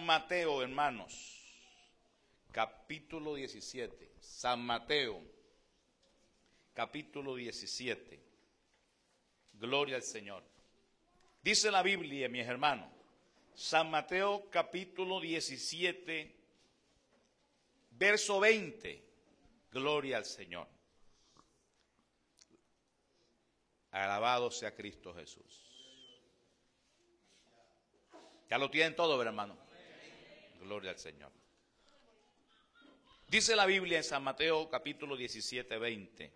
San Mateo, hermanos, capítulo 17. San Mateo, capítulo 17. Gloria al Señor. Dice la Biblia, mis hermanos, San Mateo, capítulo 17, verso 20. Gloria al Señor. Alabado sea Cristo Jesús. Ya lo tienen todo, hermano. Gloria al Señor. Dice la Biblia en San Mateo capítulo 17, 20.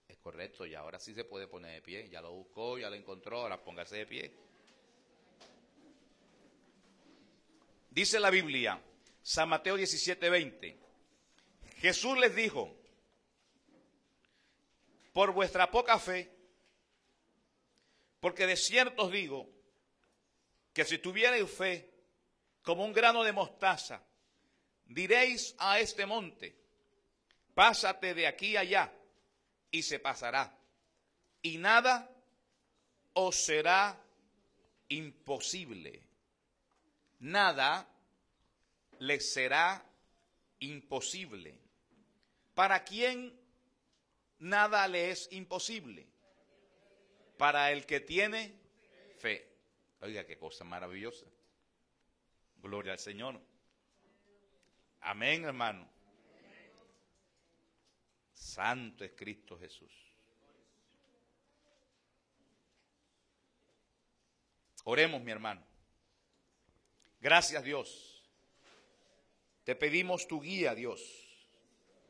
Es correcto, y ahora sí se puede poner de pie. Ya lo buscó, ya lo encontró, ahora póngase de pie. Dice la Biblia, San Mateo 17, 20. Jesús les dijo: por vuestra poca fe, porque de cierto os digo, que si tuvierais fe como un grano de mostaza, diréis a este monte: pásate de aquí allá, y se pasará, y nada os será imposible. Nada les será imposible. ¿Para quién nada le es imposible? Para el que tiene fe. Oiga, qué cosa maravillosa. Gloria al Señor. Amén, hermano. Santo es Cristo Jesús. Oremos, mi hermano. Gracias, Dios. Te pedimos tu guía, Dios.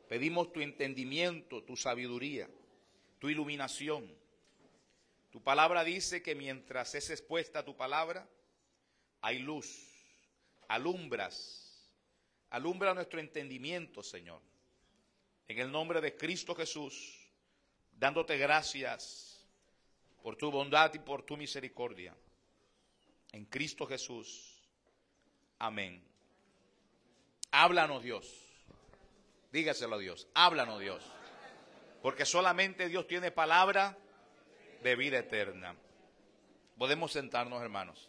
Pedimos tu entendimiento, tu sabiduría, tu iluminación. Tu palabra dice que mientras es expuesta tu palabra, hay luz. Alumbra nuestro entendimiento, Señor. En el nombre de Cristo Jesús, dándote gracias por tu bondad y por tu misericordia. En Cristo Jesús. Amén. Háblanos, Dios. Dígaselo a Dios. Háblanos, Dios. Porque solamente Dios tiene palabra de vida eterna. Podemos sentarnos, hermanos.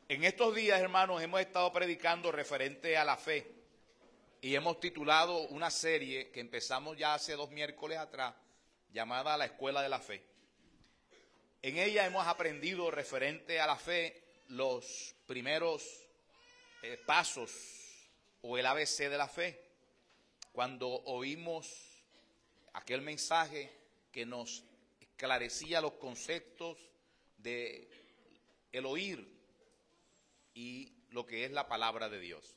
En estos días, hermanos, hemos estado predicando referente a la fe y hemos titulado una serie que empezamos ya hace 2 miércoles atrás, llamada La Escuela de la Fe. En ella hemos aprendido referente a la fe los primeros pasos o el ABC de la fe. Cuando oímos aquel mensaje que nos esclarecía los conceptos de el oír y lo que es la palabra de Dios.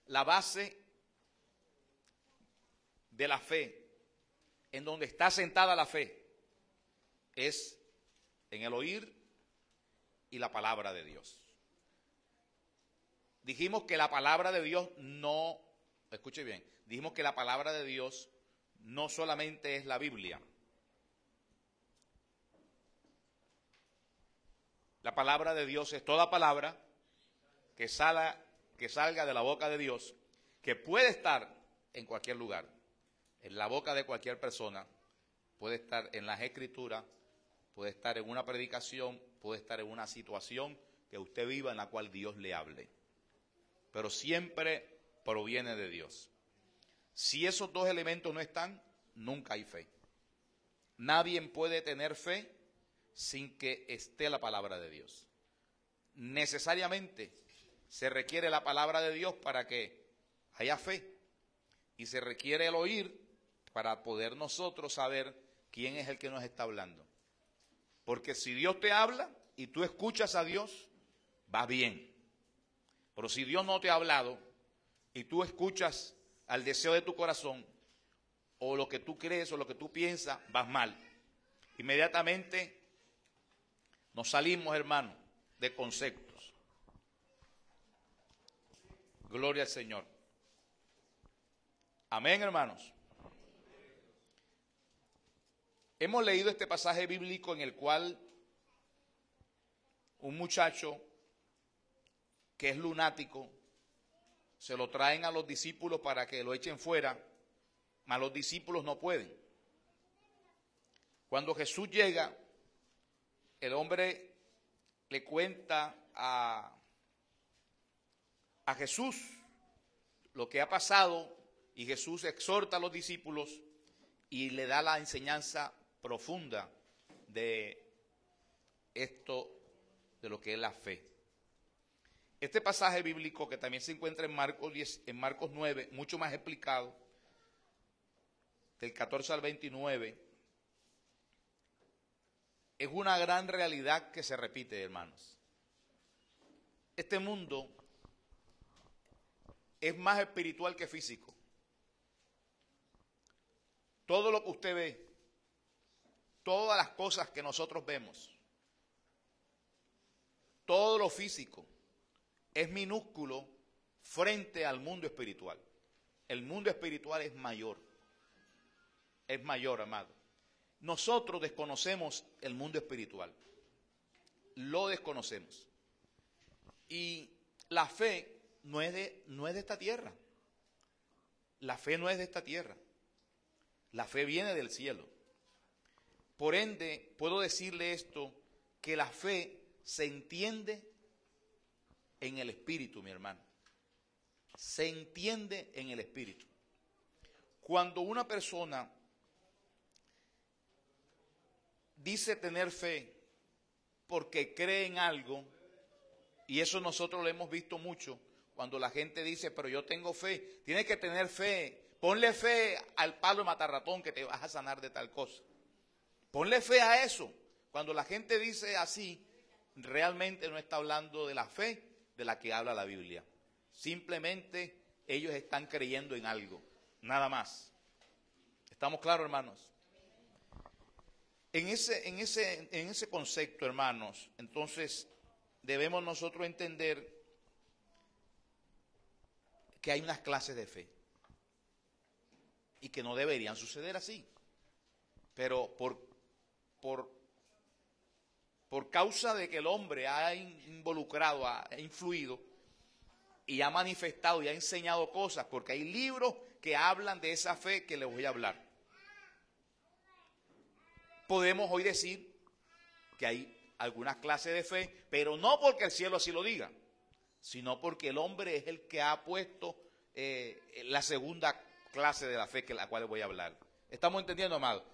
La base de la fe, en donde está sentada la fe, es en el oír y la palabra de Dios. Dijimos que la palabra de Dios no, escuche bien, dijimos que la palabra de Dios no solamente es la Biblia. La palabra de Dios es toda palabra que salga de la boca de Dios, que puede estar en cualquier lugar, en la boca de cualquier persona, puede estar en las Escrituras, puede estar en una predicación, puede estar en una situación que usted viva en la cual Dios le hable. Pero siempre proviene de Dios. Si esos dos elementos no están, nunca hay fe. Nadie puede tener fe sin que esté la palabra de Dios. Necesariamente se requiere la palabra de Dios para que haya fe. Y se requiere el oír para poder nosotros saber quién es el que nos está hablando. Porque si Dios te habla y tú escuchas a Dios, va bien. Pero si Dios no te ha hablado y tú escuchas al deseo de tu corazón, o lo que tú crees o lo que tú piensas, vas mal. Inmediatamente nos salimos, hermano, de conceptos. Gloria al Señor. Amén, hermanos. Hemos leído este pasaje bíblico en el cual un muchacho que es lunático se lo traen a los discípulos para que lo echen fuera, mas los discípulos no pueden. Cuando Jesús llega, el hombre le cuenta a Jesús lo que ha pasado y Jesús exhorta a los discípulos y le da la enseñanza profunda de esto, de lo que es la fe. Este pasaje bíblico, que también se encuentra en Marcos 9, mucho más explicado, del 14 al 29, es una gran realidad que se repite, hermanos. Este mundo es más espiritual que físico. Todo lo que usted ve, todas las cosas que nosotros vemos, todo lo físico, es minúsculo frente al mundo espiritual. El mundo espiritual es mayor, amado. Nosotros desconocemos el mundo espiritual, lo desconocemos. Y la fe no es de esta tierra. La fe no es de esta tierra. La fe viene del cielo. Por ende, puedo decirle esto, que la fe se entiende en el espíritu, mi hermano. Se entiende en el espíritu. Cuando una persona dice tener fe porque cree en algo, y eso nosotros lo hemos visto mucho, cuando la gente dice, pero yo tengo fe, tienes que tener fe, ponle fe al palo de matarratón que te vas a sanar de tal cosa. Ponle fe a eso. Cuando la gente dice así, realmente no está hablando de la fe de la que habla la Biblia. Simplemente ellos están creyendo en algo, nada más. ¿Estamos claros, hermanos? En ese concepto, hermanos, entonces debemos nosotros entender que hay unas clases de fe y que no deberían suceder así. Pero por causa de que el hombre ha involucrado, ha influido y ha manifestado y ha enseñado cosas, porque hay libros que hablan de esa fe que les voy a hablar. Podemos hoy decir que hay algunas clases de fe, pero no porque el cielo así lo diga, sino porque el hombre es el que ha puesto la segunda clase de la fe, que la cual les voy a hablar. ¿Estamos entendiendo, amado?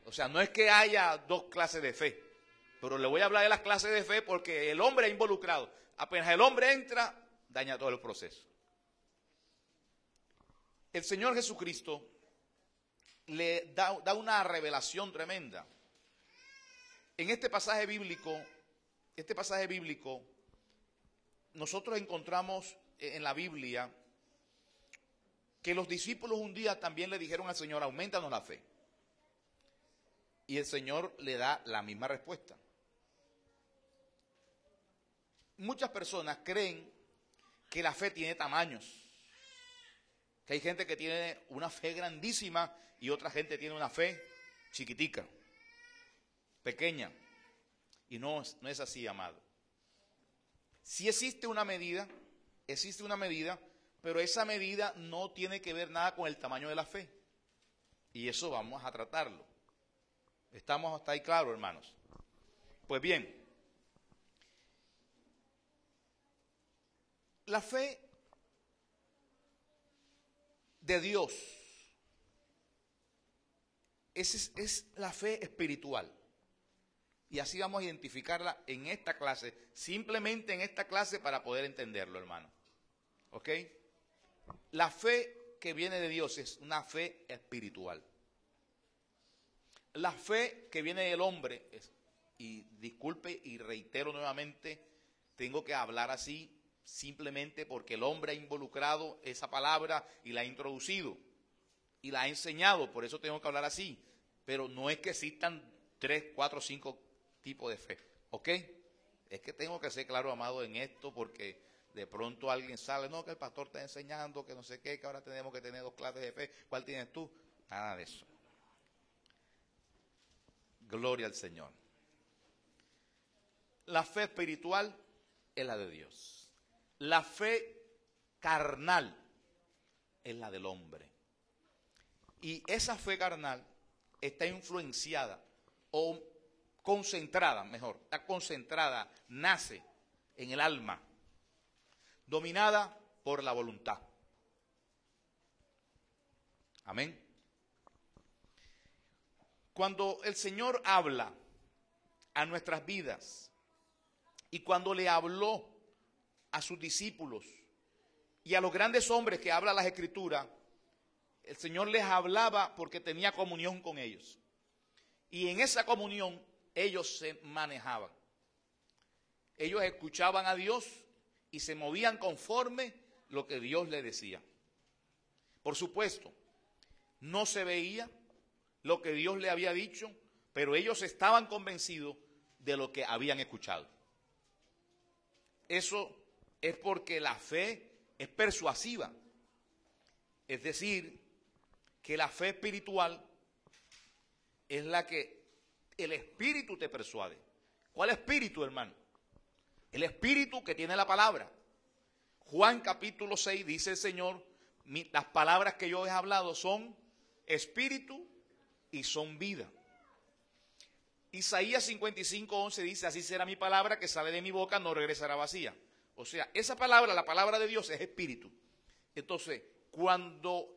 O sea, no es que haya dos clases de fe, pero le voy a hablar de las clases de fe porque el hombre ha involucrado. Apenas el hombre entra, daña todo el proceso. El Señor Jesucristo le da una revelación tremenda. En este pasaje bíblico, nosotros encontramos en la Biblia que los discípulos un día también le dijeron al Señor, aumentanos la fe. Y el Señor le da la misma respuesta. Muchas personas creen que la fe tiene tamaños. Que hay gente que tiene una fe grandísima y otra gente tiene una fe chiquitica, pequeña. Y no es así, amado. Sí existe una medida, pero esa medida no tiene que ver nada con el tamaño de la fe. Y eso vamos a tratarlo. ¿Estamos hasta ahí claros, hermanos? Pues bien, la fe de Dios es la fe espiritual. Y así vamos a identificarla en esta clase, simplemente en esta clase para poder entenderlo, hermano. ¿Ok? La fe que viene de Dios es una fe espiritual. La fe que viene del hombre, y disculpe y reitero nuevamente, tengo que hablar así simplemente porque el hombre ha involucrado esa palabra y la ha introducido y la ha enseñado, por eso tengo que hablar así. Pero no es que existan 3, 4, 5 tipos de fe, ¿ok? Es que tengo que ser claro, amado, en esto porque de pronto alguien sale, no, que el pastor está enseñando, que no sé qué, que ahora tenemos que tener 2 clases de fe, ¿cuál tienes tú? Nada de eso. Gloria al Señor. La fe espiritual es la de Dios. La fe carnal es la del hombre. Y esa fe carnal está influenciada o concentrada, mejor, está concentrada, nace en el alma, dominada por la voluntad. Amén. Cuando el Señor habla a nuestras vidas y cuando le habló a sus discípulos y a los grandes hombres que habla las Escrituras, el Señor les hablaba porque tenía comunión con ellos. Y en esa comunión ellos se manejaban. Ellos escuchaban a Dios y se movían conforme lo que Dios les decía. Por supuesto, no se veía lo que Dios le había dicho, pero ellos estaban convencidos de lo que habían escuchado. Eso es porque la fe es persuasiva. Es decir, que la fe espiritual es la que el Espíritu te persuade. ¿Cuál espíritu, hermano? El Espíritu que tiene la palabra. Juan capítulo 6 dice el Señor, las palabras que yo he hablado son espíritu y son vida. Isaías 55:11 dice, así será mi palabra que sale de mi boca, no regresará vacía. O sea, esa palabra, la palabra de Dios es espíritu. Entonces, cuando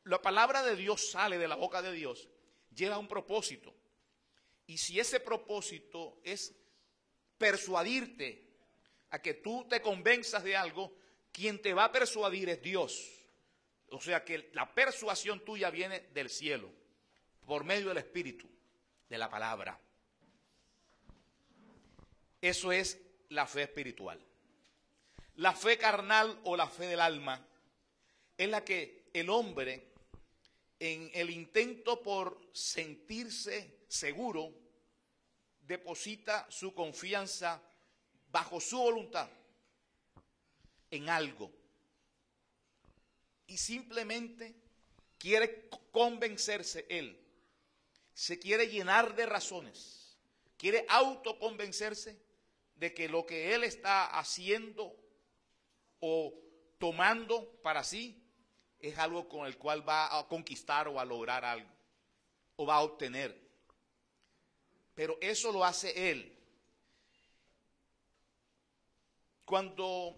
la palabra de Dios sale de la boca de Dios, lleva un propósito. Y si ese propósito es persuadirte a que tú te convenzas de algo, quien te va a persuadir es Dios. O sea que la persuasión tuya viene del cielo, por medio del Espíritu, de la palabra. Eso es la fe espiritual. La fe carnal o la fe del alma es la que el hombre, en el intento por sentirse seguro, deposita su confianza bajo su voluntad en algo y simplemente quiere convencerse él, se quiere llenar de razones, quiere autoconvencerse de que lo que él está haciendo o tomando para sí es algo con el cual va a conquistar o a lograr algo o va a obtener. Pero eso lo hace él. Cuando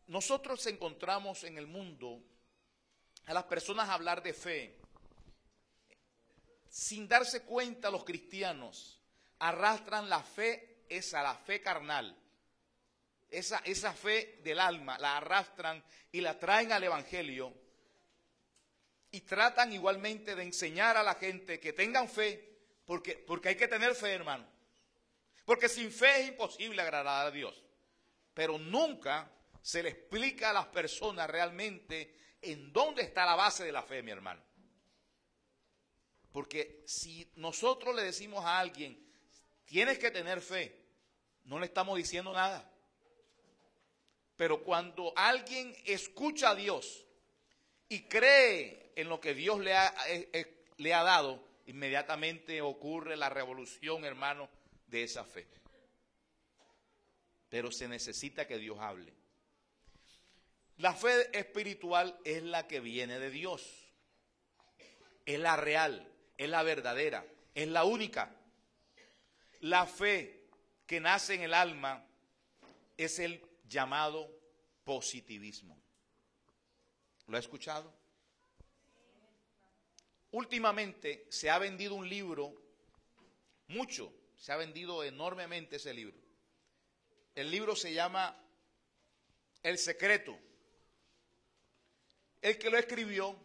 nosotros encontramos en el mundo a las personas hablar de fe, sin darse cuenta los cristianos arrastran la fe, la fe carnal, esa fe del alma, la arrastran y la traen al evangelio y tratan igualmente de enseñar a la gente que tengan fe, porque hay que tener fe, hermano, porque sin fe es imposible agradar a Dios. Pero nunca se le explica a las personas realmente en dónde está la base de la fe, mi hermano. Porque si nosotros le decimos a alguien, tienes que tener fe, no le estamos diciendo nada. Pero cuando alguien escucha a Dios y cree en lo que Dios le ha dado, inmediatamente ocurre la revolución, hermano, de esa fe. Pero se necesita que Dios hable. La fe espiritual es la que viene de Dios. Es la real, es la verdadera, es la única. La fe que nace en el alma es el llamado positivismo. ¿Lo ha escuchado? Últimamente se ha vendido un libro, mucho, se ha vendido enormemente ese libro. El libro se llama El Secreto. El que lo escribió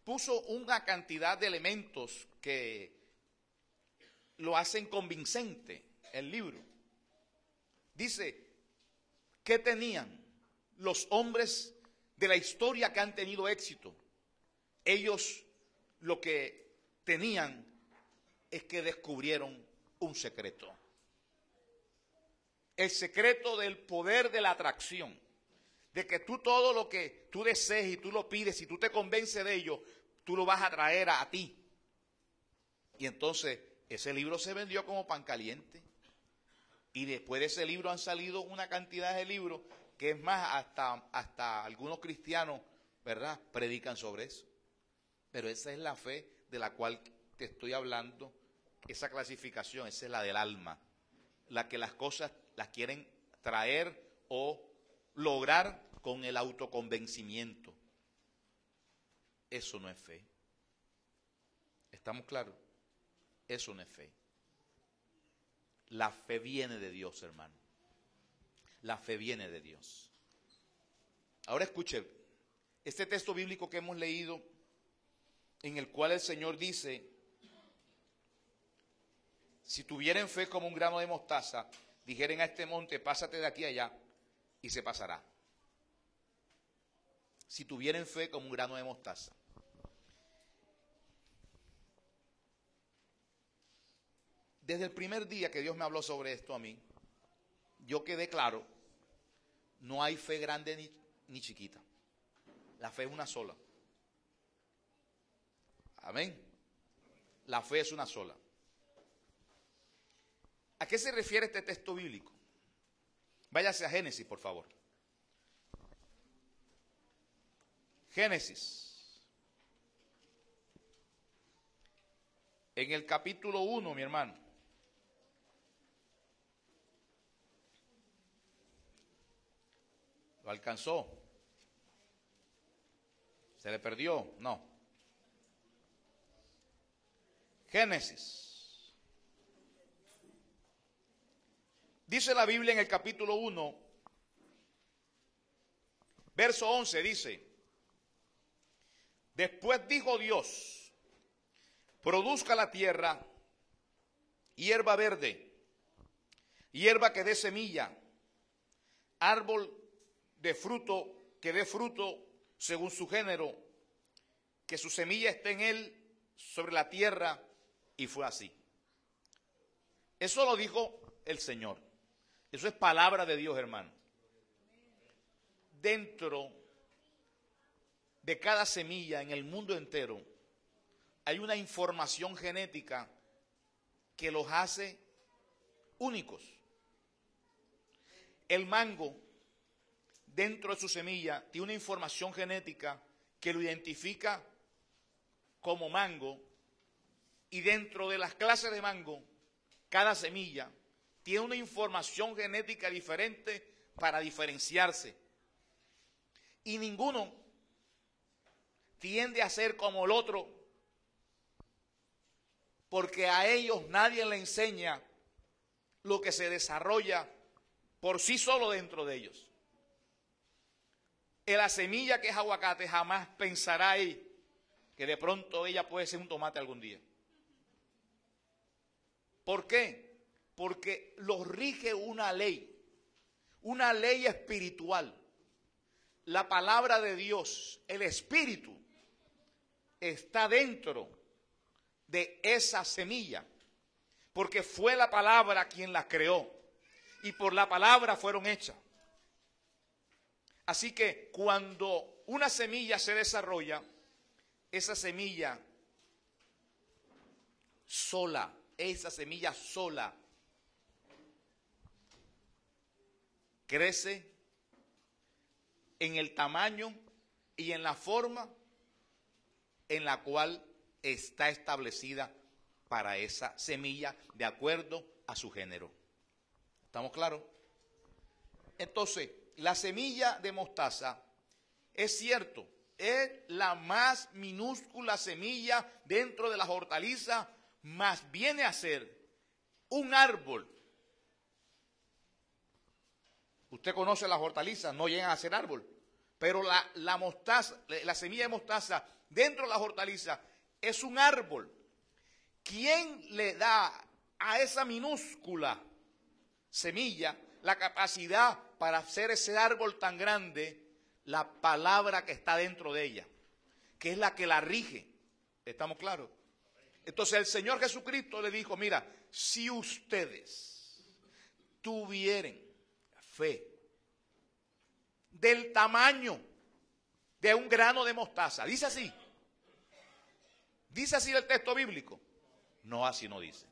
puso una cantidad de elementos que lo hacen convincente el libro. Dice, ¿qué tenían los hombres de la historia que han tenido éxito? Ellos lo que tenían es que descubrieron un secreto. El secreto del poder de la atracción. De que tú todo lo que tú desees y tú lo pides, si tú te convences de ello, tú lo vas a traer a ti. Y entonces ese libro se vendió como pan caliente. Y después de ese libro han salido una cantidad de libros que es más, hasta algunos cristianos, ¿verdad?, predican sobre eso. Pero esa es la fe de la cual te estoy hablando, esa clasificación, esa es la del alma, la que las cosas las quieren traer o lograr con el autoconvencimiento. Eso no es fe. ¿Estamos claros? Eso no es fe. La fe viene de Dios, hermano. La fe viene de Dios. Ahora escuche, este texto bíblico que hemos leído, en el cual el Señor dice, si tuvieren fe como un grano de mostaza, dijeren a este monte, pásate de aquí a allá, y se pasará. Si tuvieren fe como un grano de mostaza. Desde el primer día que Dios me habló sobre esto a mí, yo quedé claro, no hay fe grande ni chiquita. La fe es una sola. Amén. La fe es una sola. ¿A qué se refiere este texto bíblico? Váyase a Génesis, por favor. Génesis. En el capítulo 1, mi hermano. ¿Lo alcanzó? ¿Se le perdió? No. Génesis. Dice la Biblia en el capítulo 1, verso 11, dice, después dijo Dios, produzca la tierra hierba verde, hierba que dé semilla, árbol de fruto que dé fruto según su género, que su semilla esté en él sobre la tierra, y fue así. Eso lo dijo el Señor. Eso es palabra de Dios, hermano. Dentro de cada semilla en el mundo entero hay una información genética que los hace únicos. El mango, dentro de su semilla, tiene una información genética que lo identifica como mango, y dentro de las clases de mango, cada semilla tiene una información genética diferente para diferenciarse. Y ninguno tiende a ser como el otro, porque a ellos nadie le enseña lo que se desarrolla por sí solo dentro de ellos. La semilla que es aguacate jamás pensará ahí que de pronto ella puede ser un tomate algún día. ¿Por qué? Porque los rige una ley espiritual. La palabra de Dios, el espíritu, está dentro de esa semilla, porque fue la palabra quien la creó y por la palabra fueron hechas. Así que cuando una semilla se desarrolla, esa semilla sola crece en el tamaño y en la forma en la cual está establecida para esa semilla de acuerdo a su género. ¿Estamos claros? Entonces, la semilla de mostaza, es cierto, es la más minúscula semilla dentro de las hortalizas, mas viene a ser un árbol. Usted conoce las hortalizas, no llegan a ser árbol, pero la mostaza, la semilla de mostaza dentro de las hortalizas es un árbol. ¿Quién le da a esa minúscula semilla la capacidad para hacer ese árbol tan grande? La palabra que está dentro de ella, que es la que la rige. ¿Estamos claros? Entonces el Señor Jesucristo le dijo, mira, si ustedes tuvieren fe del tamaño de un grano de mostaza, dice así el texto bíblico, no, así no dice.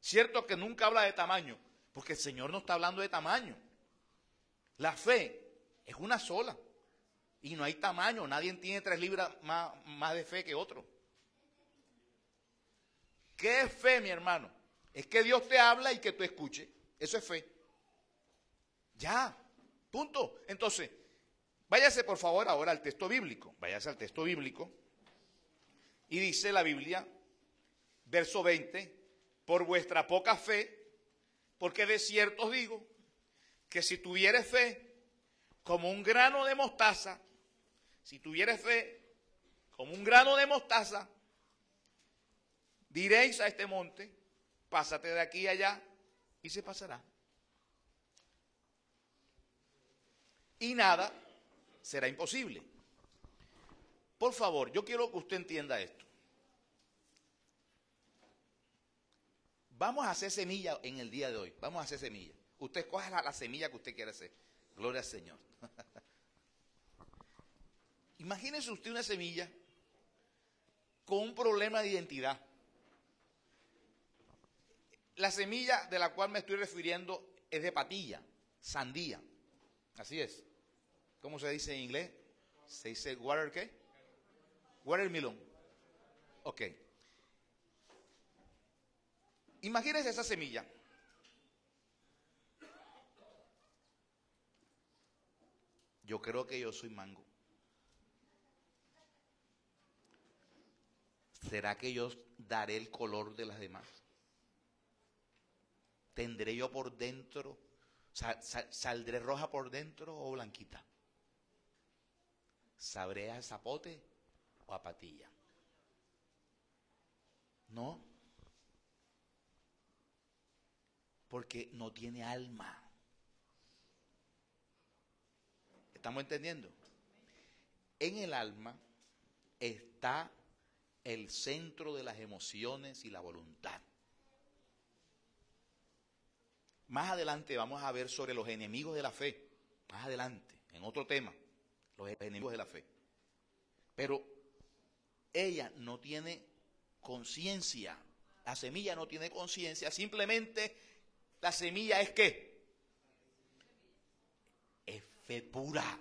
Cierto que nunca habla de tamaño, porque el Señor no está hablando de tamaño. La fe es una sola. Y no hay tamaño, nadie tiene 3 libras más de fe que otro. ¿Qué es fe, mi hermano? Es que Dios te habla y que tú escuches. Eso es fe. Ya, punto. Entonces, váyase por favor ahora al texto bíblico. Váyase al texto bíblico. Y dice la Biblia, verso 20, por vuestra poca fe, porque de cierto os digo, que si tuvieres fe como un grano de mostaza, si tuvieres fe como un grano de mostaza, diréis a este monte, pásate de aquí a allá, y se pasará. Y nada será imposible. Por favor, yo quiero que usted entienda esto. Vamos a hacer semilla en el día de hoy. Vamos a hacer semilla. Usted escoge la semilla que usted quiera hacer. Gloria al Señor. Imagínese usted una semilla con un problema de identidad. La semilla de la cual me estoy refiriendo es de patilla, sandía. Así es. ¿Cómo se dice en inglés? ¿Se dice water qué? Watermelon. Ok. Imagínense esa semilla. Yo creo que yo soy mango. ¿Será que yo daré el color de las demás? ¿Tendré yo por dentro, saldré roja por dentro o blanquita? ¿Sabré a zapote o a patilla? No. Porque no tiene alma. ¿Estamos entendiendo? En el alma está el centro de las emociones y la voluntad. Más adelante vamos a ver sobre los enemigos de la fe. Más adelante, en otro tema, los enemigos de la fe. Pero ella no tiene conciencia. La semilla no tiene conciencia. Simplemente la semilla es ¿qué? Es fe pura.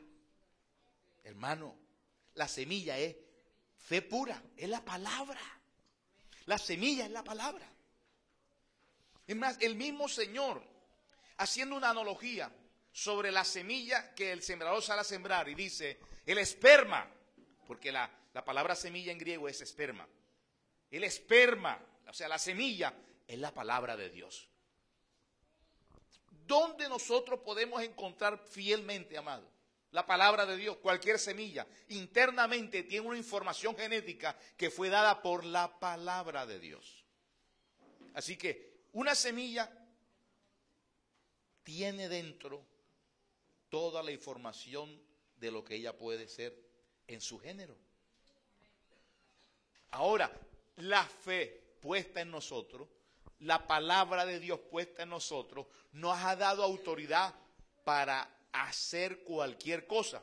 Hermano, la semilla es fe pura. Es la palabra. La semilla es la palabra. Es más, el mismo Señor, haciendo una analogía sobre la semilla que el sembrador sale a sembrar, y dice, el esperma, porque la palabra semilla en griego es esperma. El esperma, o sea, la semilla, es la palabra de Dios. ¿Dónde nosotros podemos encontrar fielmente, amado, la palabra de Dios? Cualquier semilla internamente tiene una información genética que fue dada por la palabra de Dios. Así que una semilla tiene dentro toda la información de lo que ella puede ser en su género. Ahora, la fe puesta en nosotros, la palabra de Dios puesta en nosotros, nos ha dado autoridad para hacer cualquier cosa.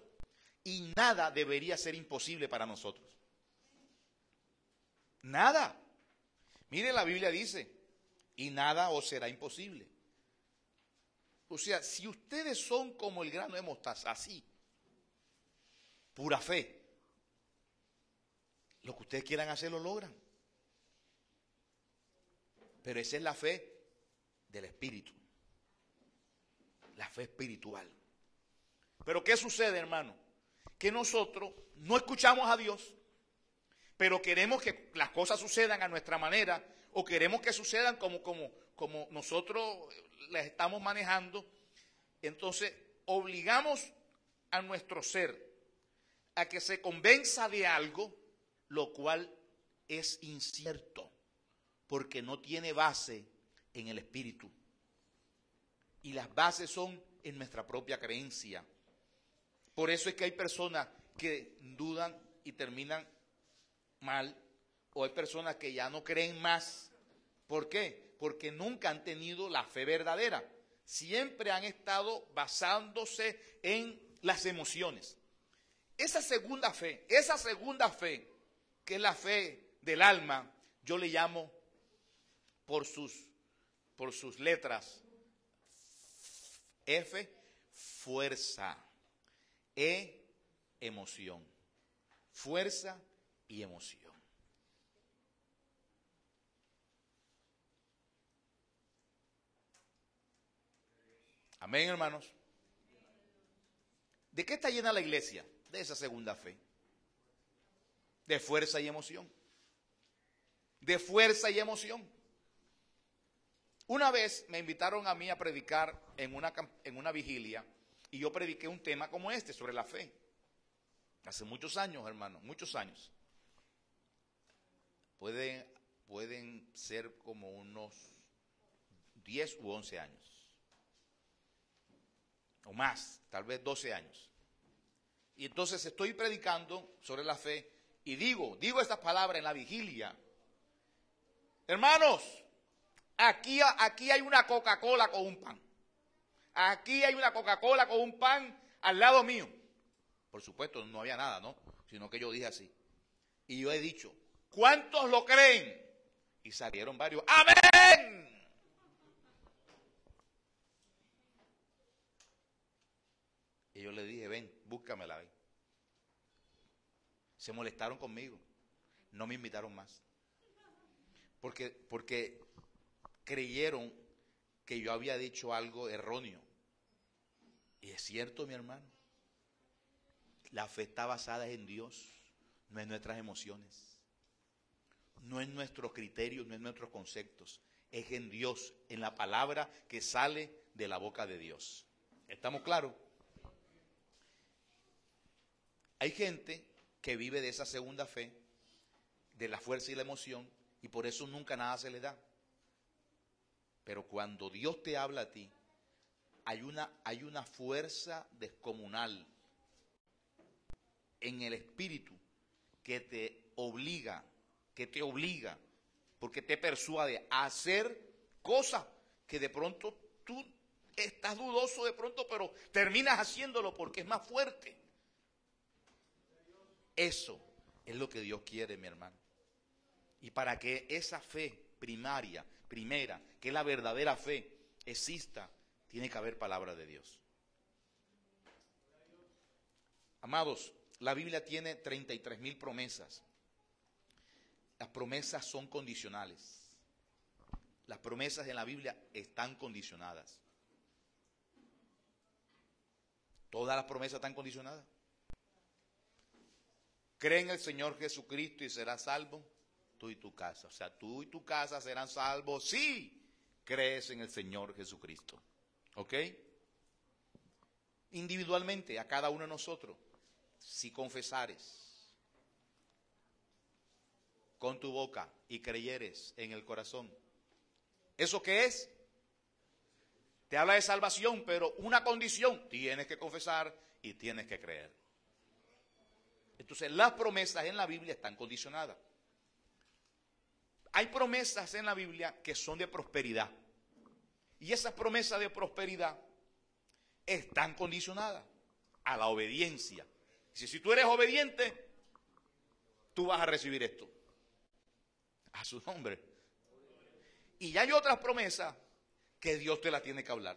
Y nada debería ser imposible para nosotros. Nada. Mire, la Biblia dice, y nada os será imposible. O sea, si ustedes son como el grano de mostaza, así, pura fe, lo que ustedes quieran hacer lo logran. Pero esa es la fe del Espíritu, la fe espiritual. Pero ¿qué sucede, hermano? Que nosotros no escuchamos a Dios, pero queremos que las cosas sucedan a nuestra manera, o queremos que sucedan como nosotros las estamos manejando. Entonces obligamos a nuestro ser a que se convenza de algo, lo cual es incierto, porque no tiene base en el Espíritu. Y las bases son en nuestra propia creencia. Por eso es que hay personas que dudan y terminan mal, o hay personas que ya no creen más. ¿Por qué? Porque nunca han tenido la fe verdadera. Siempre han estado basándose en las emociones. Esa segunda fe, que es la fe del alma, yo le llamo por sus letras: F, fuerza; E, emoción. Fuerza y emoción. Amén, hermanos. ¿De qué está llena la iglesia? De esa segunda fe. De fuerza y emoción. De fuerza y emoción. Una vez me invitaron a mí a predicar en una vigilia y yo prediqué un tema como este, sobre la fe. Hace muchos años, hermano, muchos años. Pueden ser como unos 10 u 11 años. O más, tal vez 12 años. Y entonces estoy predicando sobre la fe y digo estas palabras en la vigilia. Hermanos, aquí hay una Coca-Cola con un pan. Aquí hay una Coca-Cola con un pan al lado mío. Por supuesto, no había nada, ¿no? Sino que yo dije así. Y yo he dicho, ¿cuántos lo creen? Y salieron varios. ¡Amén! Y yo le dije, ven, búscamela, ven. Se molestaron conmigo. No me invitaron más. Porque creyeron que yo había dicho algo erróneo. Y es cierto, mi hermano. La fe está basada en Dios, no en nuestras emociones. No en nuestros criterios, no en nuestros conceptos. Es en Dios, en la palabra que sale de la boca de Dios. ¿Estamos claros? Hay gente que vive de esa segunda fe, de la fuerza y la emoción, y por eso nunca nada se le da. Pero cuando Dios te habla a ti, hay una fuerza descomunal en el espíritu que te obliga, porque te persuade a hacer cosas que de pronto tú estás dudoso de pronto, pero terminas haciéndolo porque es más fuerte. Eso es lo que Dios quiere, mi hermano. Y para que esa fe primera, que es la verdadera fe, exista, tiene que haber palabra de Dios. Amados, la Biblia tiene 33,000 promesas. Las promesas son condicionales. Las promesas en la Biblia están condicionadas. ¿Todas las promesas están condicionadas? Cree en el Señor Jesucristo y serás salvo, tú y tu casa. O sea, tú y tu casa serán salvos si crees en el Señor Jesucristo. ¿Ok? Individualmente, a cada uno de nosotros, si confesares con tu boca y creyeres en el corazón. ¿Eso qué es? Te habla de salvación, pero una condición, tienes que confesar y tienes que creer. Entonces, las promesas en la Biblia están condicionadas. Hay promesas en la Biblia que son de prosperidad. Y esas promesas de prosperidad están condicionadas a la obediencia. Si tú eres obediente, tú vas a recibir esto. A su nombre. Y ya hay otras promesas que Dios te las tiene que hablar.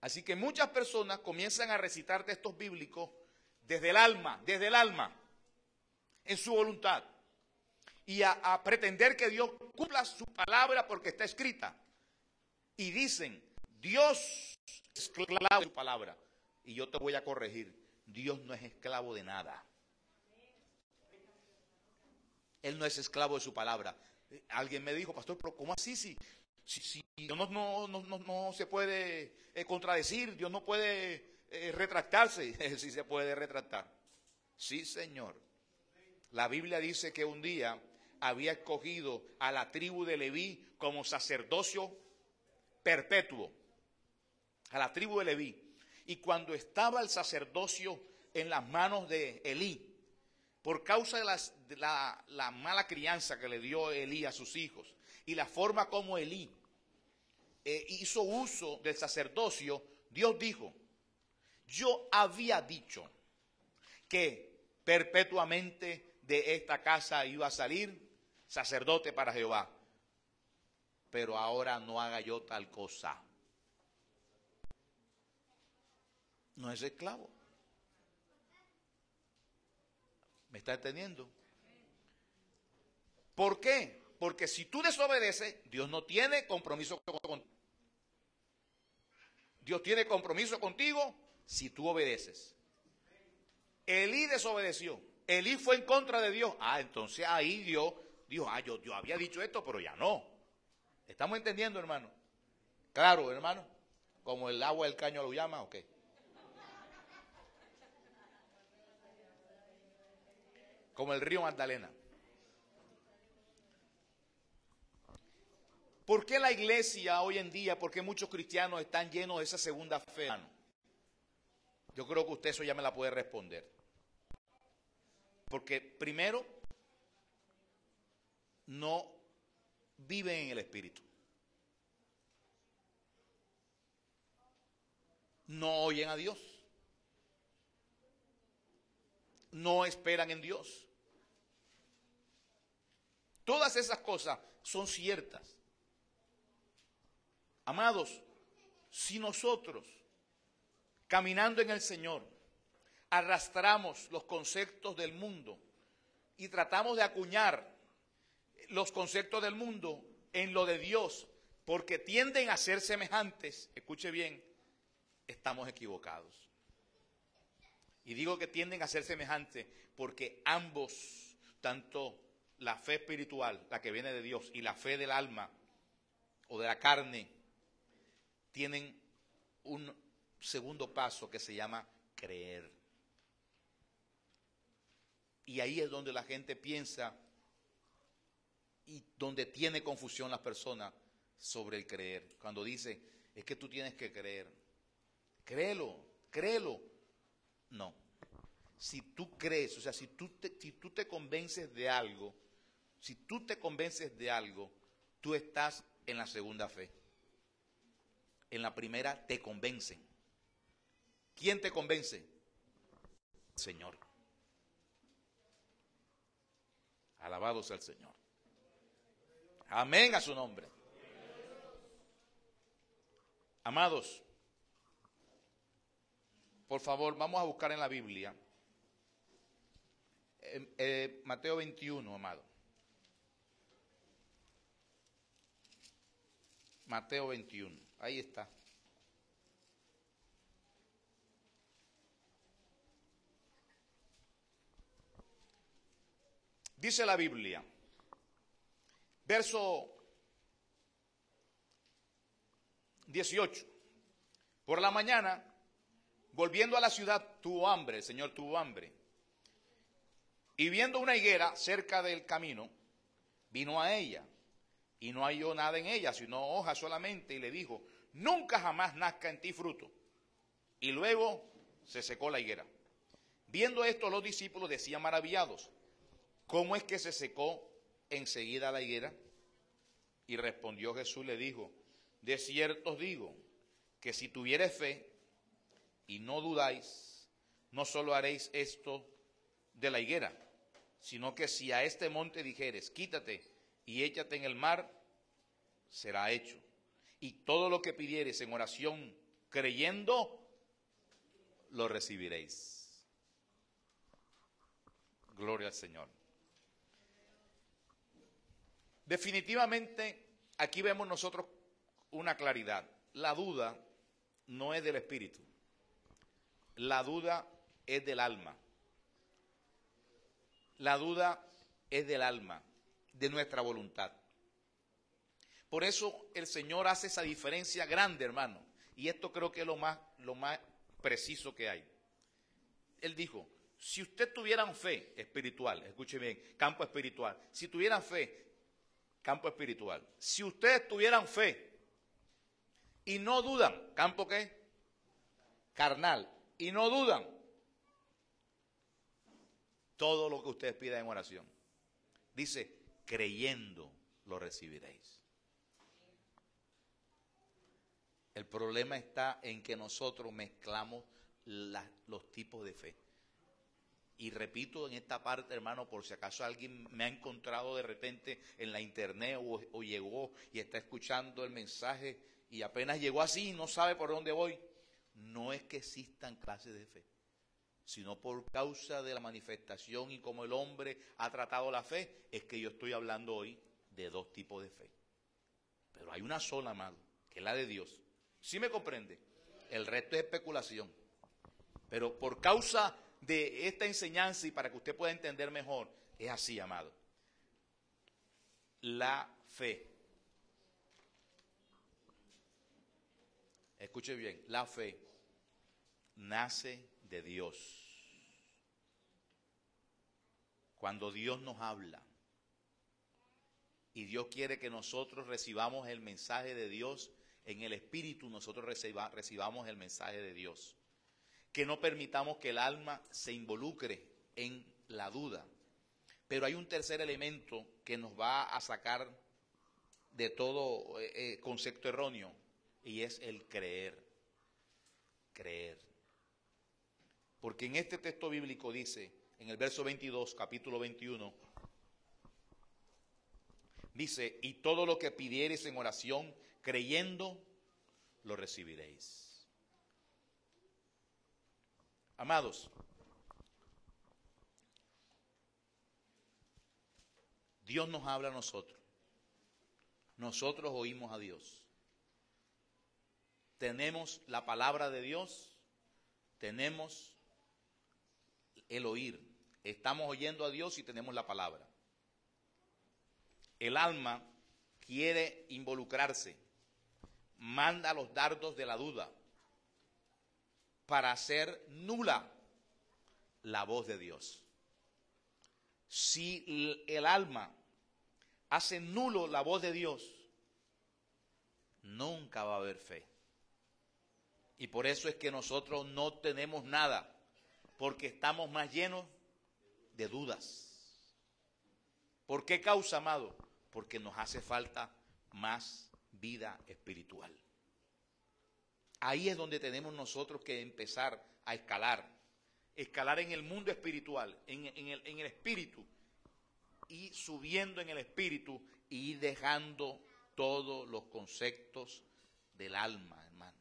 Así que muchas personas comienzan a recitar textos bíblicos desde el alma, en su voluntad. Y a pretender que Dios cumpla su palabra porque está escrita. Y dicen, Dios es esclavo de su palabra. Y yo te voy a corregir, Dios no es esclavo de nada. Él no es esclavo de su palabra. Alguien me dijo, pastor, pero ¿cómo así? Si Dios no se puede contradecir, Dios no puede retractarse. Sí se puede retractar. Sí, Señor. La Biblia dice que un día había escogido a la tribu de Leví como sacerdocio perpetuo. A la tribu de Leví. Y cuando estaba el sacerdocio en las manos de Elí, por causa de la mala crianza que le dio Elí a sus hijos y la forma como Elí hizo uso del sacerdocio, Dios dijo, yo había dicho que perpetuamente de esta casa iba a salir sacerdote para Jehová, pero ahora no haga yo tal cosa. No es esclavo. ¿Me está entendiendo? ¿Por qué? Porque si tú desobedeces, Dios no tiene compromiso contigo. Dios tiene compromiso contigo si tú obedeces. Elí desobedeció. Elí fue en contra de Dios. Entonces ahí Dios dijo, yo había dicho esto, pero ya no. ¿Estamos entendiendo, hermano? Claro, hermano. Como el agua del caño lo llama, ¿o qué? Como el río Magdalena. ¿Por qué la iglesia hoy en día, por qué muchos cristianos están llenos de esa segunda fe, hermano? Yo creo que usted eso ya me la puede responder. Porque primero, no viven en el Espíritu. No oyen a Dios. No esperan en Dios. Todas esas cosas son ciertas. Amados, si nosotros, caminando en el Señor, arrastramos los conceptos del mundo y tratamos de acuñar los conceptos del mundo en lo de Dios, porque tienden a ser semejantes, escuche bien, estamos equivocados. Y digo que tienden a ser semejantes porque ambos, tanto la fe espiritual, la que viene de Dios, y la fe del alma o de la carne, tienen un segundo paso que se llama creer. Y ahí es donde la gente piensa y donde tiene confusión las personas sobre el creer. Cuando dice, es que tú tienes que creer. Créelo, créelo. No. Si tú crees, o sea, si tú te convences de algo, tú estás en la segunda fe. En la primera te convencen. ¿Quién te convence? El Señor. Alabado sea el Señor. Amén a su nombre. Amados, por favor, vamos a buscar en la Biblia Mateo 21, amado. Mateo 21, ahí está. Dice la Biblia, verso 18. Por la mañana, volviendo a la ciudad, tuvo hambre, el Señor tuvo hambre. Y viendo una higuera cerca del camino, vino a ella. Y no halló nada en ella, sino hojas solamente, y le dijo, nunca jamás nazca en ti fruto. Y luego se secó la higuera. Viendo esto, los discípulos decían maravillados, ¿cómo es que se secó enseguida la higuera? Y respondió Jesús, le dijo, de cierto os digo, que si tuviereis fe y no dudáis, no solo haréis esto de la higuera, sino que si a este monte dijeres, quítate y échate en el mar, será hecho. Y todo lo que pidiereis en oración, creyendo, lo recibiréis. Gloria al Señor. Definitivamente, aquí vemos nosotros una claridad. La duda no es del espíritu. La duda es del alma. La duda es del alma, de nuestra voluntad. Por eso el Señor hace esa diferencia grande, hermano. Y esto creo que es lo más preciso que hay. Él dijo, si usted tuvieran fe espiritual, escuche bien, campo espiritual, si tuvieran fe, campo espiritual, si ustedes tuvieran fe y no dudan, ¿campo qué? Carnal, y no dudan, todo lo que ustedes pidan en oración, dice, creyendo lo recibiréis. El problema está en que nosotros mezclamos los tipos de fe. Y repito en esta parte, hermano, por si acaso alguien me ha encontrado de repente en la internet o llegó y está escuchando el mensaje y apenas llegó así y no sabe por dónde voy. No es que existan clases de fe. sino por causa de la manifestación y cómo el hombre ha tratado la fe, es que yo estoy hablando hoy de dos tipos de fe. Pero hay una sola, amado, que es la de Dios. ¿Sí me comprende? El resto es especulación. Pero por causa de esta enseñanza y para que usted pueda entender mejor, es así, amado. La fe. Escuche bien, la fe nace de Dios. Cuando Dios nos habla y Dios quiere que nosotros recibamos el mensaje de Dios, en el Espíritu nosotros recibamos el mensaje de Dios. Que no permitamos que el alma se involucre en la duda. Pero hay un tercer elemento que nos va a sacar de todo concepto erróneo, y es el creer. Creer. Porque en este texto bíblico dice, en el verso 22, capítulo 21, dice, y todo lo que pidiereis en oración, creyendo, lo recibiréis. Amados, Dios nos habla a nosotros. Nosotros oímos a Dios. Tenemos la palabra de Dios, tenemos el oír. Estamos oyendo a Dios y tenemos la palabra. El alma quiere involucrarse, manda los dardos de la duda para hacer nula la voz de Dios. Si el alma hace nulo la voz de Dios, nunca va a haber fe. Y por eso es que nosotros no tenemos nada, porque estamos más llenos de dudas. ¿Por qué causa, amado? Porque nos hace falta más vida espiritual. Ahí es donde tenemos nosotros que empezar a escalar en el mundo espiritual, en el espíritu, y subiendo en el espíritu y dejando todos los conceptos del alma, hermano.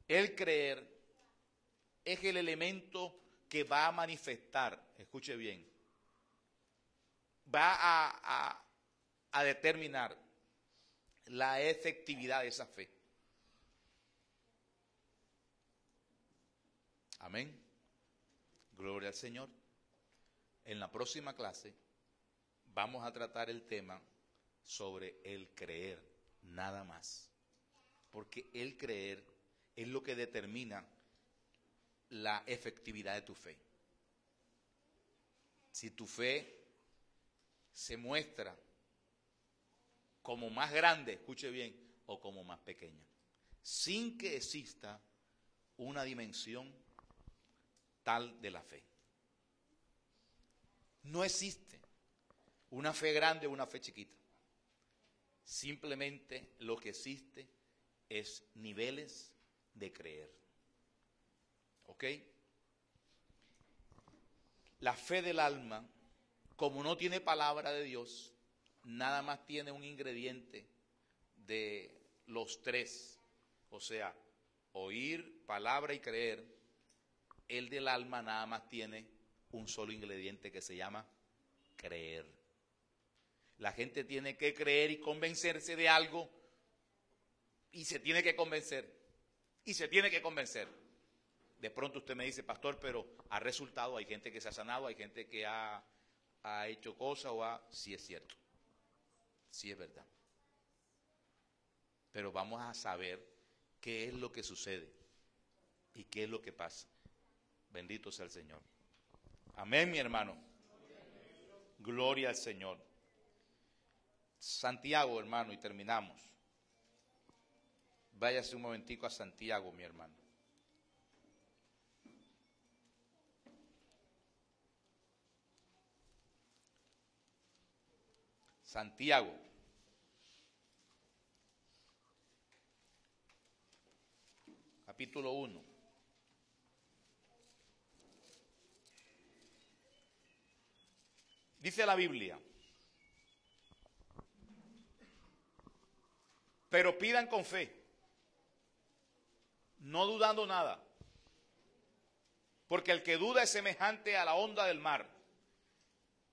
El creer es el elemento que va a manifestar, escuche bien, va a determinar la efectividad de esa fe. Amén. Gloria al Señor. En la próxima clase vamos a tratar el tema sobre el creer, nada más. Porque el creer es lo que determina la efectividad de tu fe. Si tu fe se muestra como más grande, escuche bien, o como más pequeña, sin que exista una dimensión tal de la fe. No existe una fe grande o una fe chiquita. Simplemente lo que existe es niveles de creer. ¿Ok? La fe del alma, como no tiene palabra de Dios, nada más tiene un ingrediente de los tres. O sea, oír, palabra y creer. El del alma nada más tiene un solo ingrediente que se llama creer. La gente tiene que creer y convencerse de algo, y se tiene que convencer, y se tiene que convencer. De pronto usted me dice, pastor, pero ha resultado, hay gente que se ha sanado, hay gente que ha hecho cosas, sí es cierto, sí es verdad. Pero vamos a saber qué es lo que sucede y qué es lo que pasa. Bendito sea el Señor. Amén, mi hermano. Gloria al Señor. Santiago, hermano, y terminamos. Váyase un momentico a Santiago, mi hermano. Santiago. Capítulo 1. Dice la Biblia, pero pidan con fe, no dudando nada, Porque el que duda es semejante a la onda del mar,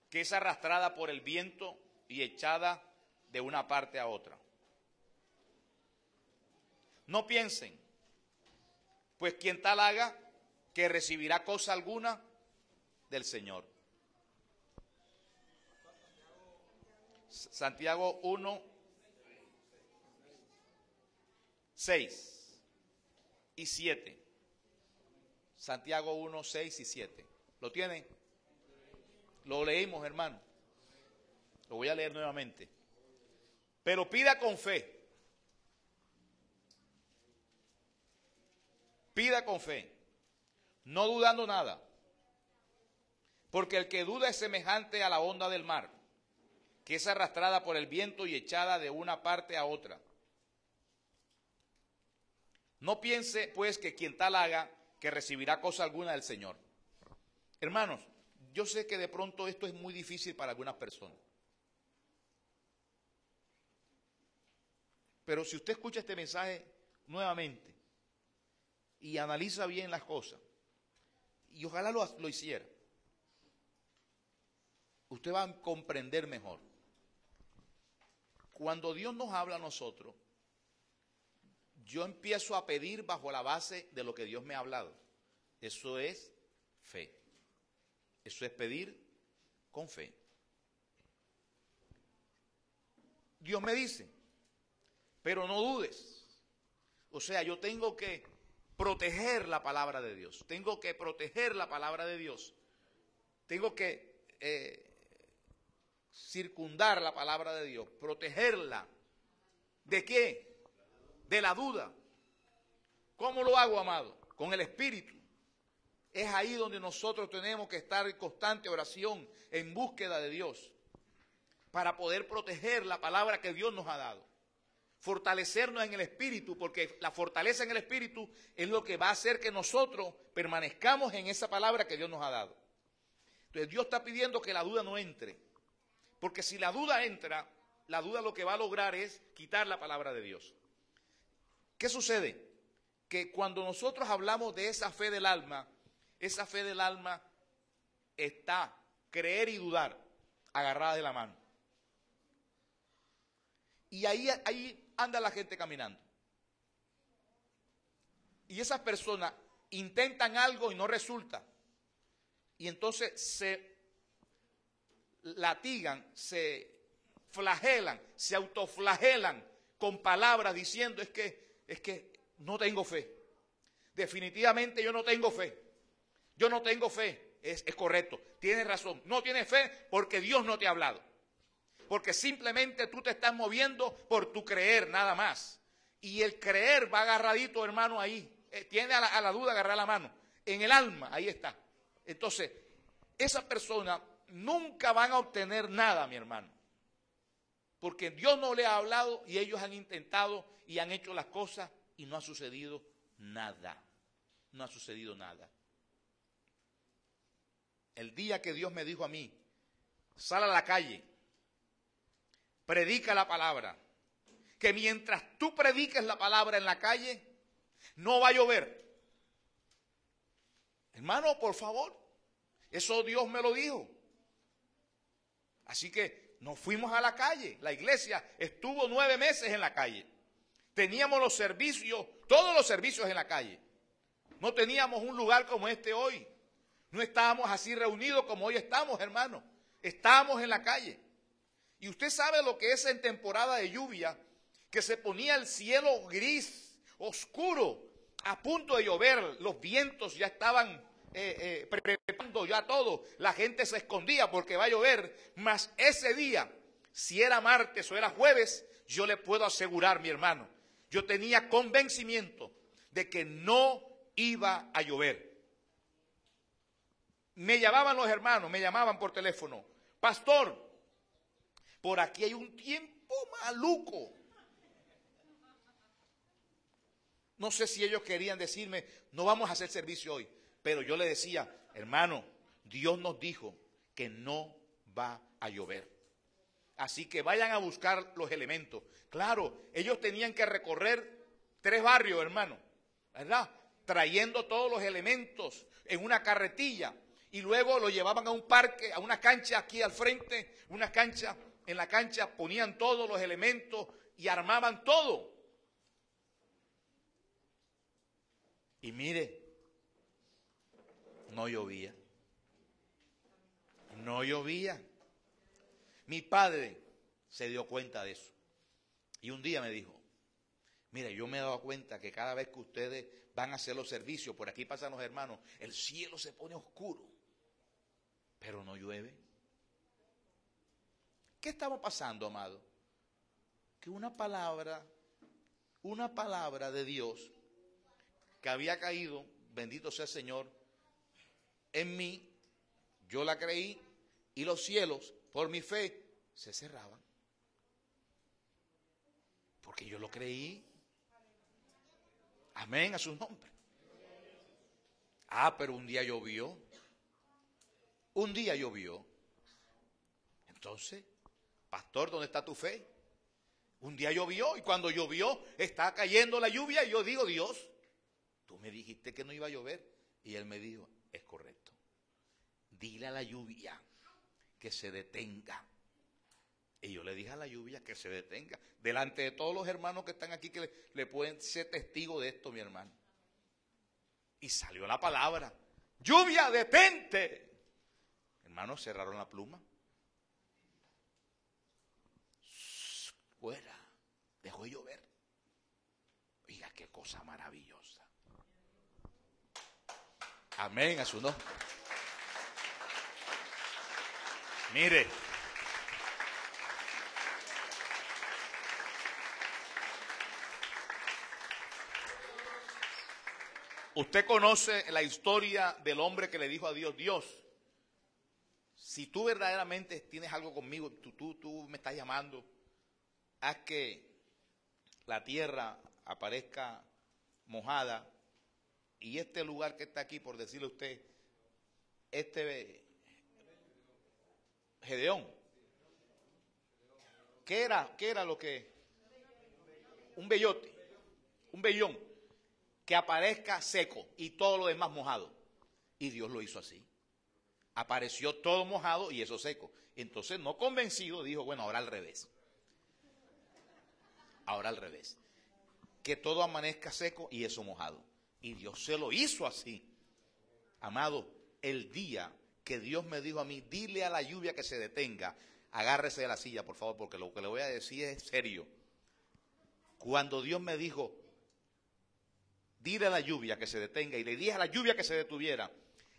que es arrastrada por el viento y echada de una parte a otra. No piensen, pues quien tal haga, que recibirá cosa alguna del Señor. Santiago 1, 6 y 7. Santiago 1, 6 y 7. ¿Lo tienen? Lo leímos, hermano. Lo voy a leer nuevamente. Pero pida con fe. Pida con fe, no dudando nada. Porque el que duda es semejante a la onda del mar, que es arrastrada por el viento y echada de una parte a otra. No piense, pues, que quien tal haga, que recibirá cosa alguna del Señor. Hermanos, yo sé que de pronto esto es muy difícil para algunas personas. Pero si usted escucha este mensaje nuevamente y analiza bien las cosas, y ojalá lo hiciera, usted va a comprender mejor. Cuando Dios nos habla a nosotros, yo empiezo a pedir bajo la base de lo que Dios me ha hablado. Eso es fe. Eso es pedir con fe. Dios me dice, pero no dudes. O sea, yo tengo que proteger la palabra de Dios. Tengo que proteger la palabra de Dios. Tengo que circundar la palabra de Dios, protegerla. ¿De qué? De la duda. ¿Cómo lo hago, amado? Con el Espíritu. Es ahí donde nosotros tenemos que estar en constante oración, en búsqueda de Dios, para poder proteger la palabra que Dios nos ha dado. Fortalecernos en el Espíritu, porque la fortaleza en el Espíritu es lo que va a hacer que nosotros permanezcamos en esa palabra que Dios nos ha dado. Entonces Dios está pidiendo que la duda no entre, porque si la duda entra, la duda lo que va a lograr es quitar la palabra de Dios. ¿Qué sucede? Que cuando nosotros hablamos de esa fe del alma está creer y dudar agarrada de la mano. Y ahí anda la gente caminando. Y esas personas intentan algo y no resulta. Y entonces se latigan, se flagelan, se autoflagelan con palabras diciendo es que no tengo fe. Definitivamente yo no tengo fe. Yo no tengo fe. Es correcto. Tienes razón. No tienes fe porque Dios no te ha hablado. Porque simplemente tú te estás moviendo por tu creer nada más. Y el creer va agarradito, hermano, ahí. Tiene a la duda agarrar la mano. En el alma, ahí está. Entonces, esas personas nunca van a obtener nada, mi hermano. Porque Dios no les ha hablado y ellos han intentado y han hecho las cosas y no ha sucedido nada. No ha sucedido nada. El día que Dios me dijo a mí, sal a la calle, predica la palabra, que mientras tú prediques la palabra en la calle, no va a llover. Hermano, por favor, eso Dios me lo dijo. Así que nos fuimos a la calle. La iglesia estuvo 9 meses en la calle. Teníamos los servicios, todos los servicios en la calle. No teníamos un lugar como este hoy. No estábamos así reunidos como hoy estamos, hermano. Estábamos en la calle. Y usted sabe lo que es en temporada de lluvia, que se ponía el cielo gris, oscuro, a punto de llover. Los vientos ya estaban preparando ya todo. La gente se escondía porque va a llover. Mas ese día, si era martes o era jueves, yo le puedo asegurar, mi hermano, yo tenía convencimiento de que no iba a llover. Me llamaban los hermanos, me llamaban por teléfono. Pastor, por aquí hay un tiempo maluco. No sé si ellos querían decirme, no vamos a hacer servicio hoy. Pero yo le decía, hermano, Dios nos dijo que no va a llover. Así que vayan a buscar los elementos. Claro, ellos tenían que recorrer 3 barrios, hermano, ¿verdad? Trayendo todos los elementos, en una carretilla y luego lo llevaban a un parque, a una cancha aquí al frente, una cancha, en la cancha ponían todos los elementos y armaban todo. Y mire, no llovía. No llovía. Mi padre se dio cuenta de eso. Y un día me dijo, mira, yo me he dado cuenta que cada vez que ustedes van a hacer los servicios, por aquí pasan los hermanos, el cielo se pone oscuro, pero no llueve. ¿Qué estamos pasando, amado? Que una palabra de Dios que había caído, bendito sea el Señor, en mí, yo la creí y los cielos, por mi fe, se cerraban. Porque yo lo creí. Amén a su nombre. Ah, pero un día llovió. Un día llovió. Entonces, pastor, ¿dónde está tu fe? Un día llovió y cuando llovió está cayendo la lluvia y yo digo, Dios, tú me dijiste que no iba a llover. Y él me dijo, es correcto. Dile a la lluvia que se detenga. Y yo le dije a la lluvia que se detenga. Delante de todos los hermanos que están aquí que le pueden ser testigos de esto, mi hermano. Y salió la palabra. Lluvia, detente. Hermanos, cerraron la pluma. Fuera. Dejó de llover. Oiga, qué cosa maravillosa. Amén a su nombre. Mire. Usted conoce la historia del hombre que le dijo a Dios, Dios, si tú verdaderamente tienes algo conmigo, tú me estás llamando, haz que la tierra aparezca mojada y este lugar que está aquí, por decirle a usted, este Gedeón, ¿qué era lo que? Un bellote, un vellón, que aparezca seco y todo lo demás mojado. Y Dios lo hizo así. Apareció todo mojado y eso seco. Entonces, no convencido, dijo, bueno, ahora al revés. Ahora al revés. Que todo amanezca seco y eso mojado. Y Dios se lo hizo así. Amado, el día que Dios me dijo a mí, dile a la lluvia que se detenga, agárrese de la silla, por favor, porque lo que le voy a decir es serio. Cuando Dios me dijo, dile a la lluvia que se detenga, y le dije a la lluvia que se detuviera,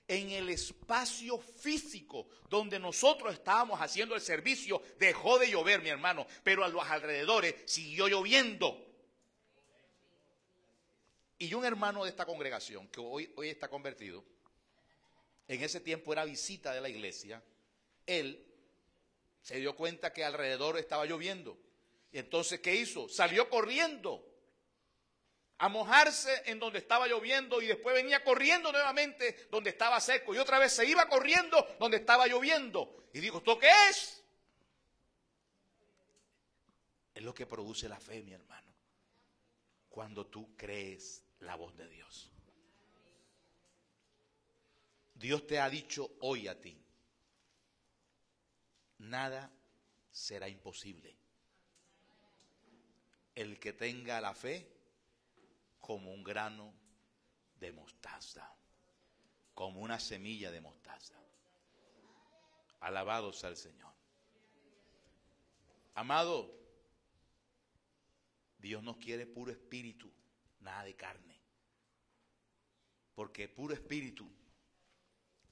en el espacio físico donde nosotros estábamos haciendo el servicio, dejó de llover, mi hermano, pero a los alrededores siguió lloviendo. Y un hermano de esta congregación, que hoy está convertido, en ese tiempo era visita de la iglesia, él se dio cuenta que alrededor estaba lloviendo. Y entonces, ¿qué hizo? Salió corriendo a mojarse en donde estaba lloviendo y después venía corriendo nuevamente donde estaba seco y otra vez se iba corriendo donde estaba lloviendo. Y dijo, ¿esto qué es? Es lo que produce la fe, mi hermano, cuando tú crees la voz de Dios. Dios te ha dicho hoy a ti, nada será imposible. El que tenga la fe como un grano de mostaza, como una semilla de mostaza. Alabado sea el Señor. Amado, Dios nos quiere puro espíritu, nada de carne. Porque puro espíritu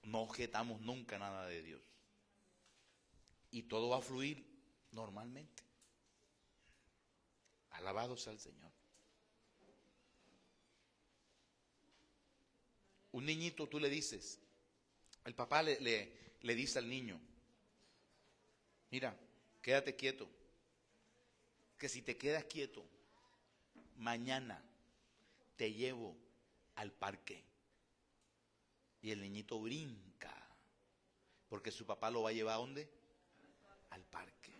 no objetamos nunca nada de Dios. Y todo va a fluir normalmente. Alabado sea el Señor. Un niñito tú le dices, el papá le dice al niño, mira, quédate quieto, que si te quedas quieto, mañana te llevo al parque. Y el niñito brinca, porque su papá lo va a llevar ¿a dónde? Al parque.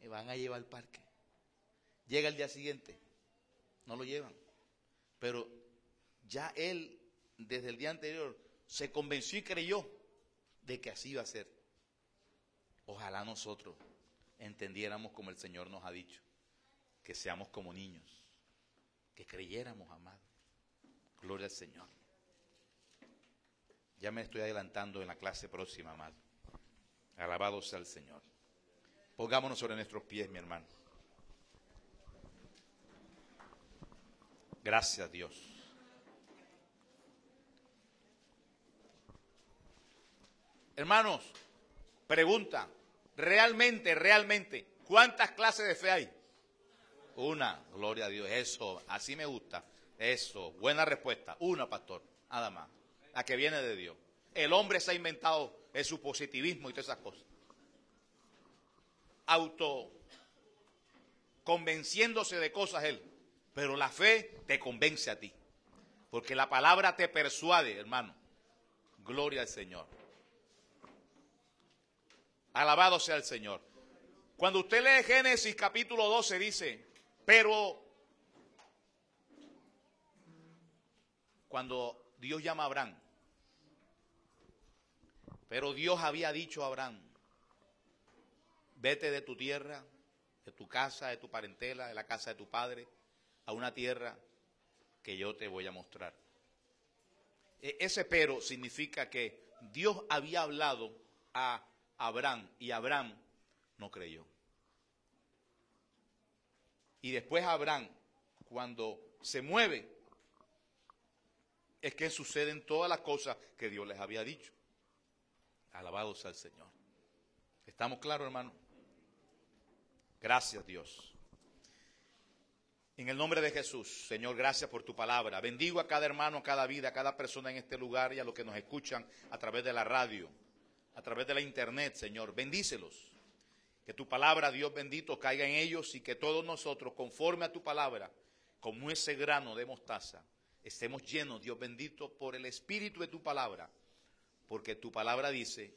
Me van a llevar al parque. Llega el día siguiente, no lo llevan, pero ya él desde el día anterior se convenció y creyó de que así iba a ser. Ojalá nosotros entendiéramos como el Señor nos ha dicho, que seamos como niños, que creyéramos, amados. Gloria al Señor. Ya me estoy adelantando en la clase próxima, amado. Alabado sea el Señor. Pongámonos sobre nuestros pies, mi hermano. Gracias, Dios. Hermanos, pregunta, realmente, ¿cuántas clases de fe hay? Una, gloria a Dios, eso, así me gusta, eso, buena respuesta, una, pastor, nada más, la que viene de Dios. El hombre se ha inventado el su positivismo y todas esas cosas, convenciéndose de cosas él, pero la fe te convence a ti, porque la palabra te persuade, hermano, gloria al Señor. Alabado sea el Señor. Cuando usted lee Génesis capítulo 12 dice, pero cuando Dios llama a Abraham, pero Dios había dicho a Abraham, vete de tu tierra, de tu casa, de tu parentela, de la casa de tu padre, a una tierra que yo te voy a mostrar. Ese pero significa que Dios había hablado a Abraham y Abraham no creyó. Y después Abraham, cuando se mueve, es que suceden todas las cosas que Dios les había dicho. Alabado sea el Señor. ¿Estamos claros, hermano? Gracias, Dios. En el nombre de Jesús, Señor, gracias por tu palabra. Bendigo a cada hermano, a cada vida, a cada persona en este lugar y a los que nos escuchan a través de la radio, a través de la internet, Señor. Bendícelos. Que tu palabra, Dios bendito, caiga en ellos y que todos nosotros, conforme a tu palabra, como ese grano de mostaza, estemos llenos, Dios bendito, por el espíritu de tu palabra. Porque tu palabra dice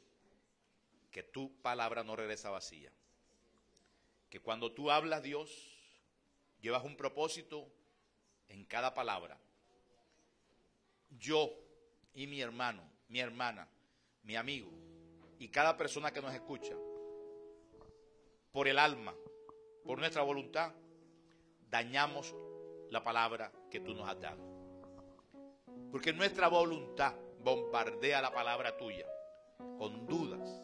que tu palabra no regresa vacía. Que cuando tú hablas, Dios, llevas un propósito en cada palabra. Yo y mi hermano, mi hermana, mi amigo y cada persona que nos escucha, por el alma, por nuestra voluntad, dañamos la palabra que tú nos has dado. Porque nuestra voluntad bombardea la palabra tuya con dudas,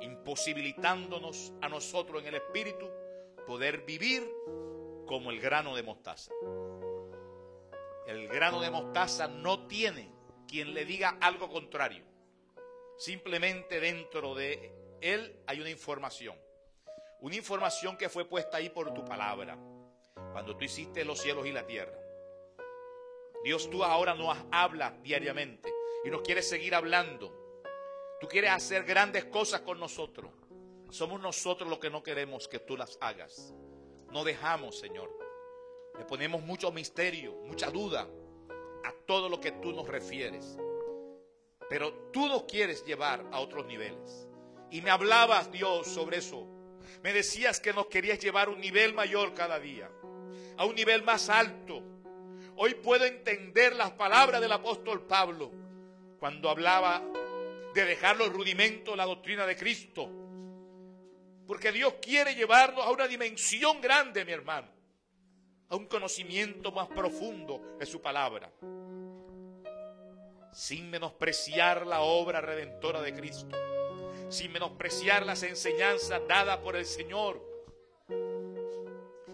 imposibilitándonos a nosotros en el espíritu poder vivir como el grano de mostaza. El grano de mostaza no tiene quien le diga algo contrario. Simplemente dentro de él hay una información que fue puesta ahí por tu palabra, cuando tú hiciste los cielos y la tierra. Dios, tú ahora nos hablas diariamente y nos quieres seguir hablando. Tú quieres hacer grandes cosas con nosotros. Somos nosotros los que no queremos que tú las hagas. No dejamos, Señor. Le ponemos mucho misterio, mucha duda a todo lo que tú nos refieres. Pero tú nos quieres llevar a otros niveles. Y me hablabas, Dios, sobre eso. Me decías que nos querías llevar a un nivel mayor cada día, a un nivel más alto. Hoy puedo entender las palabras del apóstol Pablo cuando hablaba de dejar los rudimentos de la doctrina de Cristo. Porque Dios quiere llevarnos a una dimensión grande, mi hermano, a un conocimiento más profundo de su palabra, sin menospreciar la obra redentora de Cristo, sin menospreciar las enseñanzas dadas por el Señor.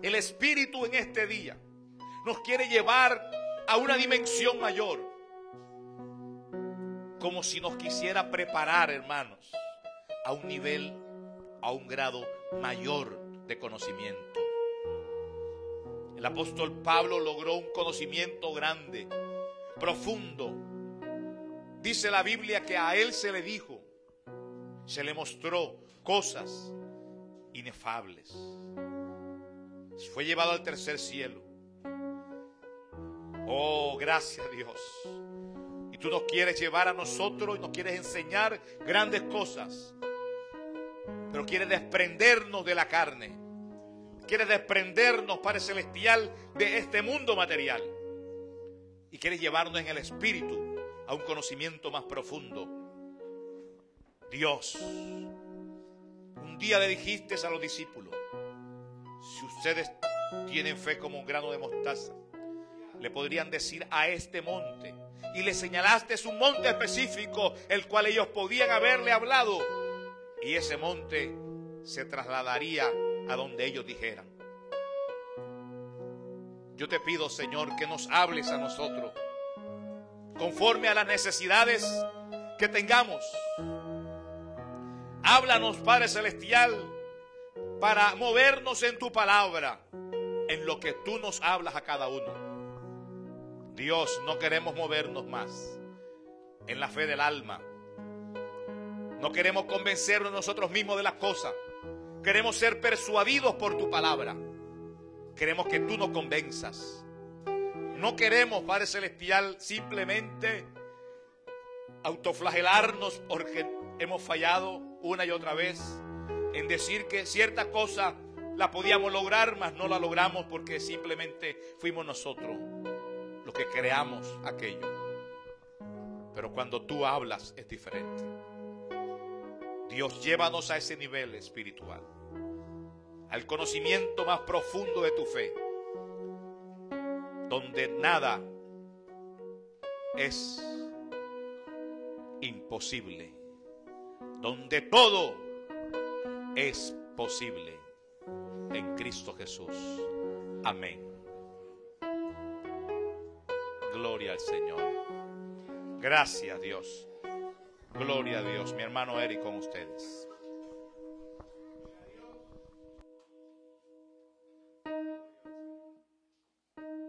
El Espíritu en este día nos quiere llevar a una dimensión mayor, como si nos quisiera preparar, hermanos, a un nivel, a un grado mayor de conocimiento. El apóstol Pablo logró un conocimiento grande, profundo. Dice la Biblia que a él se le dijo, se le mostró cosas inefables. Fue llevado al tercer cielo. Oh, gracias a Dios. Y tú nos quieres llevar a nosotros y nos quieres enseñar grandes cosas. Pero quieres desprendernos de la carne. Quieres desprendernos, Padre Celestial, de este mundo material. Y quieres llevarnos en el espíritu a un conocimiento más profundo. Dios, un día le dijiste a los discípulos, si ustedes tienen fe como un grano de mostaza, le podrían decir a este monte, y le señalaste un monte específico, el cual ellos podían haberle hablado, y ese monte se trasladaría a donde ellos dijeran. Yo te pido, Señor, que nos hables a nosotros conforme a las necesidades que tengamos. Háblanos, Padre Celestial, para movernos en tu palabra, en lo que tú nos hablas a cada uno. Dios, no queremos movernos más en la fe del alma. No queremos convencernos nosotros mismos de las cosas. Queremos ser persuadidos por tu palabra. Queremos que tú nos convenzas. No queremos, Padre Celestial, simplemente autoflagelarnos porque hemos fallado una y otra vez en decir que cierta cosa la podíamos lograr, mas no la logramos porque simplemente fuimos nosotros los que creamos aquello. Pero cuando tú hablas es diferente. Dios, llévanos a ese nivel espiritual, al conocimiento más profundo de tu fe, donde nada es imposible, donde todo es posible en Cristo Jesús. Amén. Gloria al Señor. Gracias, Dios. Gloria a Dios. Mi hermano Eric con ustedes.